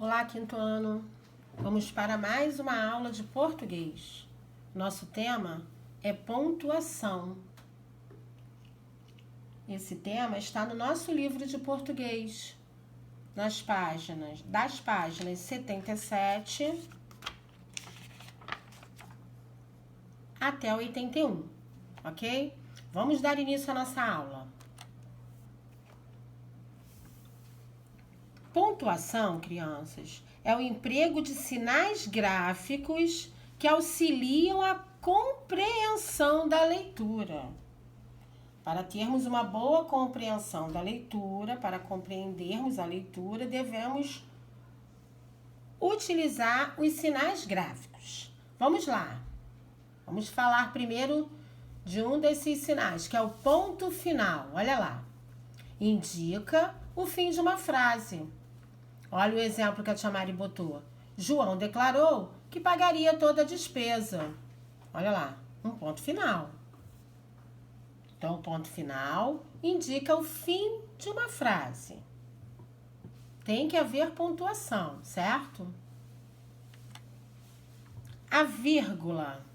Olá, quinto ano. Vamos para mais uma aula de português. Nosso tema é pontuação. Esse tema está no nosso livro de português, das páginas 77 até 81, ok? Vamos dar início à nossa aula. Pontuação, crianças, é o emprego de sinais gráficos que auxiliam a compreensão da leitura. Para termos uma boa compreensão da leitura, para compreendermos a leitura, devemos utilizar os sinais gráficos. Vamos lá. Vamos falar primeiro de um desses sinais, que é o ponto final. Olha lá. Indica o fim de uma frase. Olha o exemplo que a tia Mari botou. João declarou que pagaria toda a despesa. Olha lá, um ponto final. Então, o ponto final indica o fim de uma frase. Tem que haver pontuação, certo? A vírgula.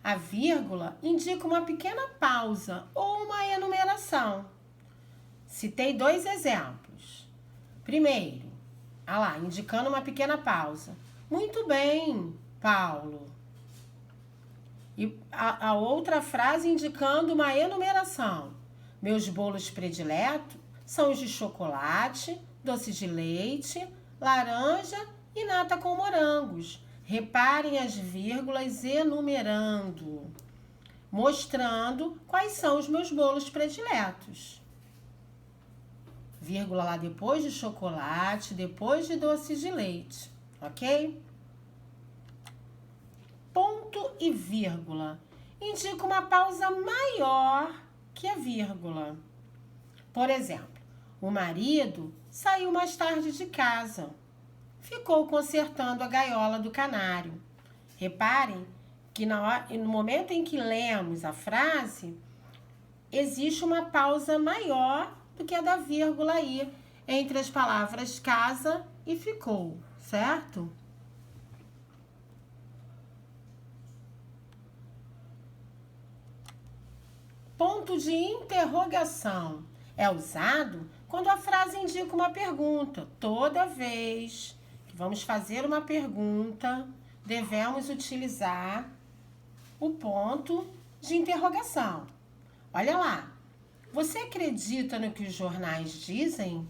A vírgula indica uma pequena pausa ou uma enumeração. Citei dois exemplos. Primeiro, lá, indicando uma pequena pausa. Muito bem, Paulo. E a outra frase indicando uma enumeração. Meus bolos prediletos são os de chocolate, doce de leite, laranja e nata com morangos. Reparem as vírgulas enumerando, mostrando quais são os meus bolos prediletos. Vírgula lá depois de chocolate, depois de doce de leite, ok? Ponto e vírgula indica uma pausa maior que a vírgula. Por exemplo, o marido saiu mais tarde de casa. Ficou consertando a gaiola do canário. Reparem que no momento em que lemos a frase, existe uma pausa maior do que a da vírgula aí, entre as palavras casa e ficou, certo? Ponto de interrogação é usado quando a frase indica uma pergunta. Toda vez que vamos fazer uma pergunta, devemos utilizar o ponto de interrogação. Olha lá. Você acredita no que os jornais dizem?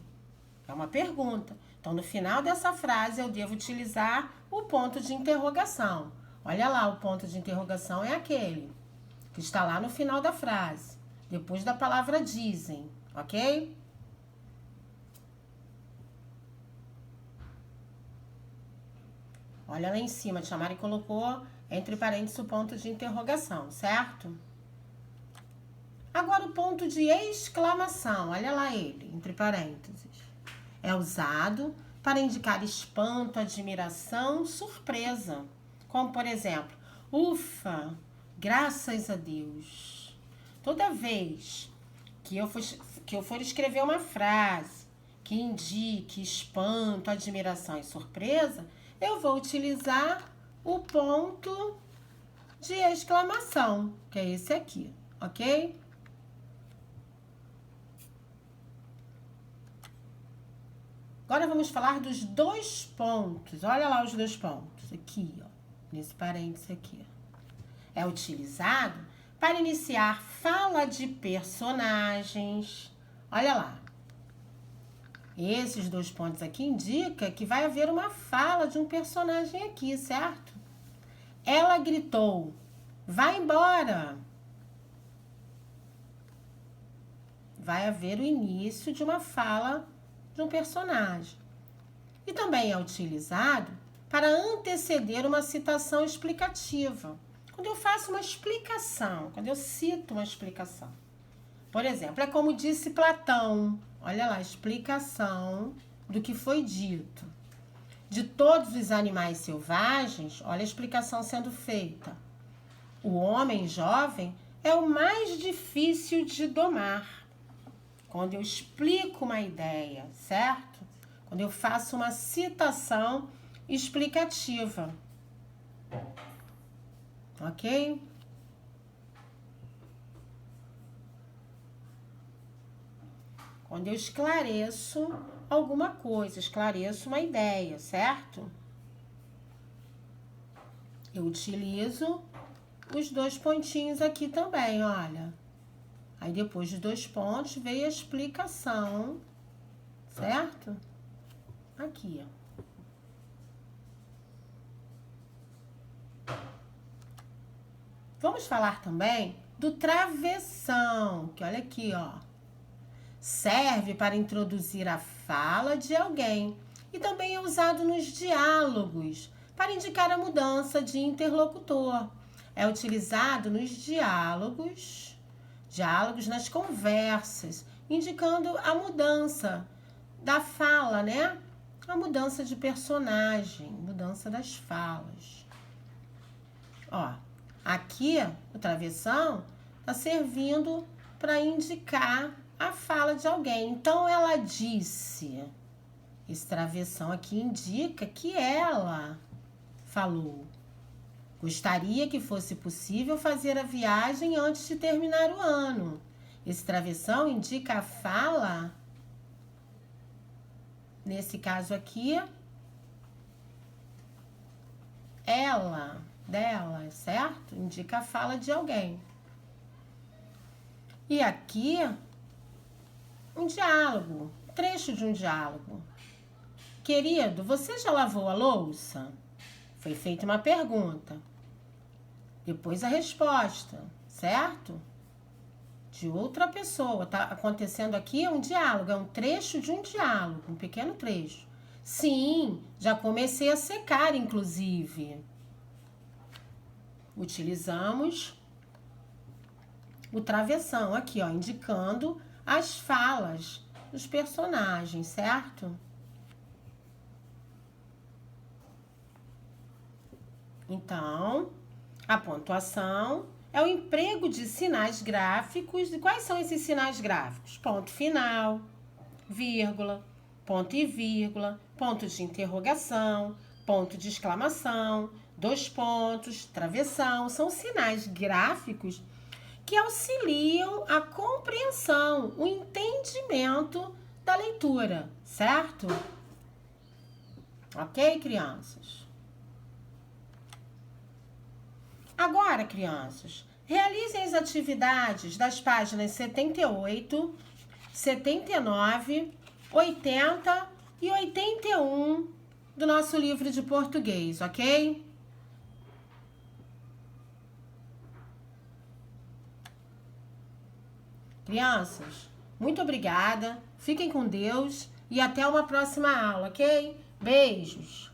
É uma pergunta. Então, no final dessa frase, eu devo utilizar o ponto de interrogação. Olha lá, o ponto de interrogação é aquele que está lá no final da frase, depois da palavra dizem, ok? Olha lá em cima, a tia Mari colocou entre parênteses o ponto de interrogação, certo? Agora o ponto de exclamação, olha lá ele, entre parênteses. É usado para indicar espanto, admiração, surpresa. Como, por exemplo, ufa, graças a Deus. Toda vez que eu for escrever uma frase que indique espanto, admiração e surpresa, eu vou utilizar o ponto de exclamação, que é esse aqui, ok? Agora vamos falar dos dois pontos. Olha lá os dois pontos. Aqui, ó. Nesse parênteses aqui. É utilizado para iniciar fala de personagens. Olha lá. Esses dois pontos aqui indicam que vai haver uma fala de um personagem aqui, certo? Ela gritou, vai embora. Vai haver o início de uma fala de um personagem. E também é utilizado para anteceder uma citação explicativa. Quando eu faço uma explicação, quando eu cito uma explicação. Por exemplo, é como disse Platão. Olha lá, explicação do que foi dito. De todos os animais selvagens, olha a explicação sendo feita. O homem jovem é o mais difícil de domar. Quando eu explico uma ideia, certo? Quando eu faço uma citação explicativa. Ok? Quando eu esclareço alguma coisa, esclareço uma ideia, certo? Eu utilizo os dois pontinhos aqui também, olha. Aí depois dos dois pontos veio a explicação, certo? Aqui, ó. Vamos falar também do travessão, que olha aqui, ó. Serve para introduzir a fala de alguém e também é usado nos diálogos para indicar a mudança de interlocutor. É utilizado nos diálogos nas conversas, indicando a mudança da fala, né? A mudança de personagem, mudança das falas. Ó, aqui o travessão está servindo para indicar a fala de alguém. Então ela disse, esse travessão aqui indica que ela falou. Gostaria que fosse possível fazer a viagem antes de terminar o ano. Esse travessão indica a fala, nesse caso aqui, ela, dela, certo? Indica a fala de alguém. E aqui, um diálogo, trecho de um diálogo. Querido, você já lavou a louça? Foi feita uma pergunta. Depois a resposta, certo? De outra pessoa. Tá acontecendo aqui um diálogo, é um trecho de um diálogo, um pequeno trecho. Sim, já comecei a secar, inclusive. Utilizamos o travessão aqui, ó, indicando as falas dos personagens, certo? Então, a pontuação é o emprego de sinais gráficos. E quais são esses sinais gráficos? Ponto final, vírgula, ponto e vírgula, ponto de interrogação, ponto de exclamação, dois pontos, travessão. São sinais gráficos que auxiliam a compreensão, o entendimento da leitura, certo? Ok, crianças? Agora, crianças, realizem as atividades das páginas 78, 79, 80 e 81 do nosso livro de português, ok? Crianças, muito obrigada, fiquem com Deus e até uma próxima aula, ok? Beijos!